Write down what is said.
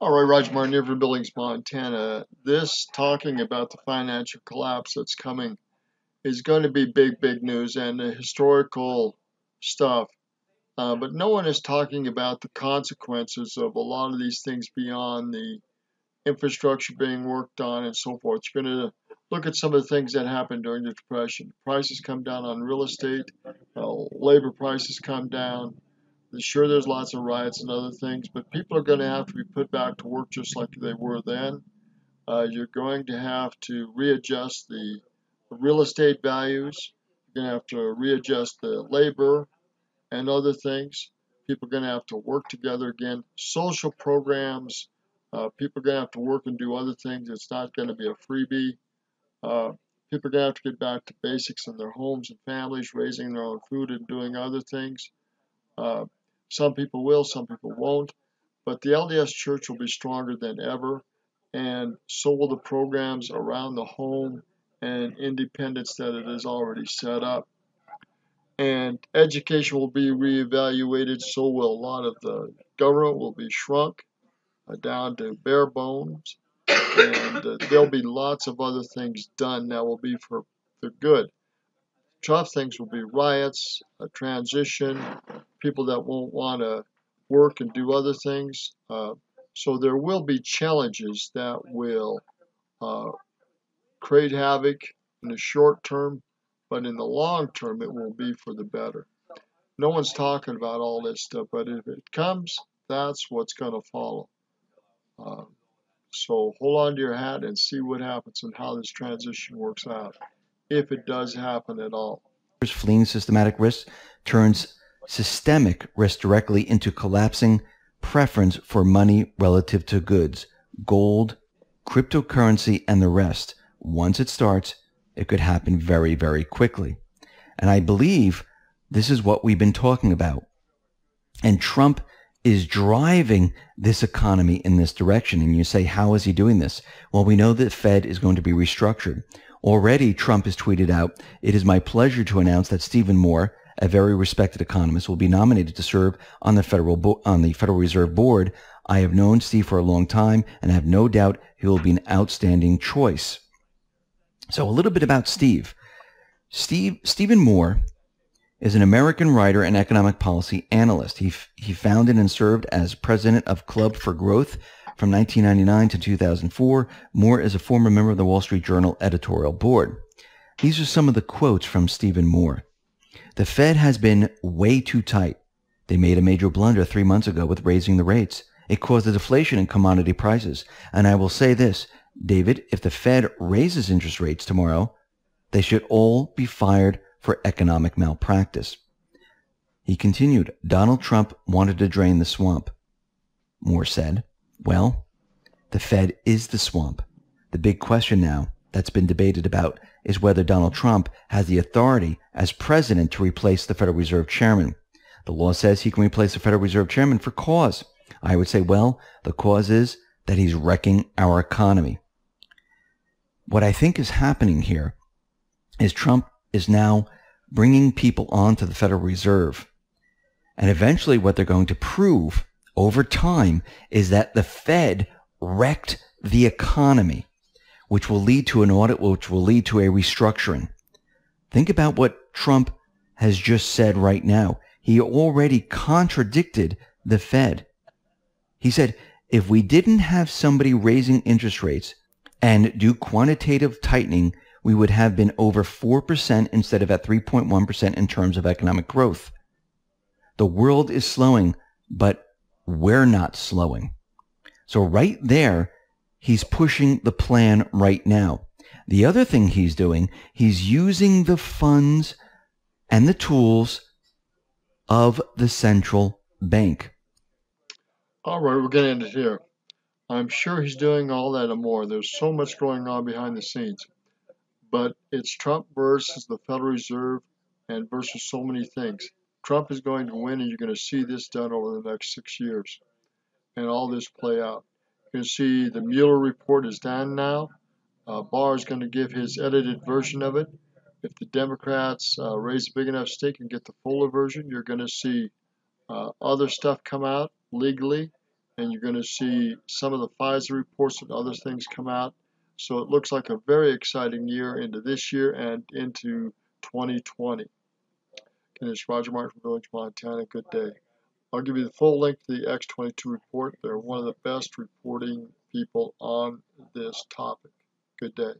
All right, Roger Martin here from Billings, Montana. This talking about the financial collapse that's coming is going to be big, big news and historical stuff. But no one is talking about the consequences of a lot of these things beyond the infrastructure being worked on and so forth. You're going to look at some of the things that happened during the Depression. Prices come down on real estate, labor prices come down. Sure, there's lots of riots and other things, but people are going to have to be put back to work just like they were then. You're going to have to readjust the real estate values. You're going to have to readjust the labor and other things. People are going to have to work together again. Social programs, people are going to have to work and do other things. It's not going to be a freebie. Uh, People are going to have to get back to basics in their homes and families, raising their own food and doing other things. Uh, some people will, some people won't, but the LDS Church will be stronger than ever, and so will the programs around the home and independence that it has already set up. And education will be reevaluated, so will a lot of the government will be shrunk down to bare bones, and there'll be lots of other things done that will be for the good. Tough things will be riots, a transition, people that won't want to work and do other things. So there will be challenges that will uh, create havoc in the short term, but in the long term, it will be for the better. No one's talking about all this stuff, but if it comes, that's what's going to follow. Uh, so hold on to your hat and see what happens and how this transition works out, if it does happen at all. Fleeing systematic risk turns systemic risk directly into collapsing preference for money relative to goods, gold, cryptocurrency, and the rest. Once it starts, it could happen very, very quickly. And I believe this is what we've been talking about. And Trump is driving this economy in this direction. And you say, how is he doing this? Well, we know that the Fed is going to be restructured. Already, Trump has tweeted out, "It is my pleasure to announce that Stephen Moore, a very respected economist, will be nominated to serve on the Federal Reserve Board. I have known Steve for a long time, and I have no doubt he will be an outstanding choice." So a little bit about Steve. Stephen Moore is an American writer and economic policy analyst. He founded and served as president of Club for Growth from 1999 to 2004. Moore is a former member of the Wall Street Journal editorial board. These are some of the quotes from Stephen Moore. "The Fed has been way too tight. They made a major blunder 3 months ago with raising the rates. It caused a deflation in commodity prices. And I will say this, David, if the Fed raises interest rates tomorrow, they should all be fired for economic malpractice." He continued, "Donald Trump wanted to drain the swamp." Moore said, "Well, the Fed is the swamp. The big question now that's been debated about is whether Donald Trump has the authority as president to replace the Federal Reserve Chairman. The law says he can replace the Federal Reserve Chairman for cause. I would say, well, the cause is that he's wrecking our economy." What I think is happening here is Trump is now bringing people onto the Federal Reserve. And eventually what they're going to prove over time is that the Fed wrecked the economy, which will lead to an audit, which will lead to a restructuring. Think about what Trump has just said right now. He already contradicted the Fed. He said, if we didn't have somebody raising interest rates and do quantitative tightening, we would have been over 4% instead of at 3.1% in terms of economic growth. The world is slowing, but we're not slowing. So right there, he's pushing the plan right now. The other thing he's doing, he's using the funds and the tools of the central bank. All right, we're going to end it here. I'm sure he's doing all that and more. There's so much going on behind the scenes. But it's Trump versus the Federal Reserve and versus so many things. Trump is going to win, and you're going to see this done over the next 6 years and all this play out. You can see the Mueller report is done now. Barr is going to give his edited version of it. If the Democrats raise a big enough stake and get the fuller version, you're going to see other stuff come out legally, and you're going to see some of the Pfizer reports and other things come out. So it looks like a very exciting year into this year and into 2020. Again, it's Roger Martin from Village, Montana. Good day. I'll give you the full link to the X22 report. They're one of the best reporting people on this topic. Good day.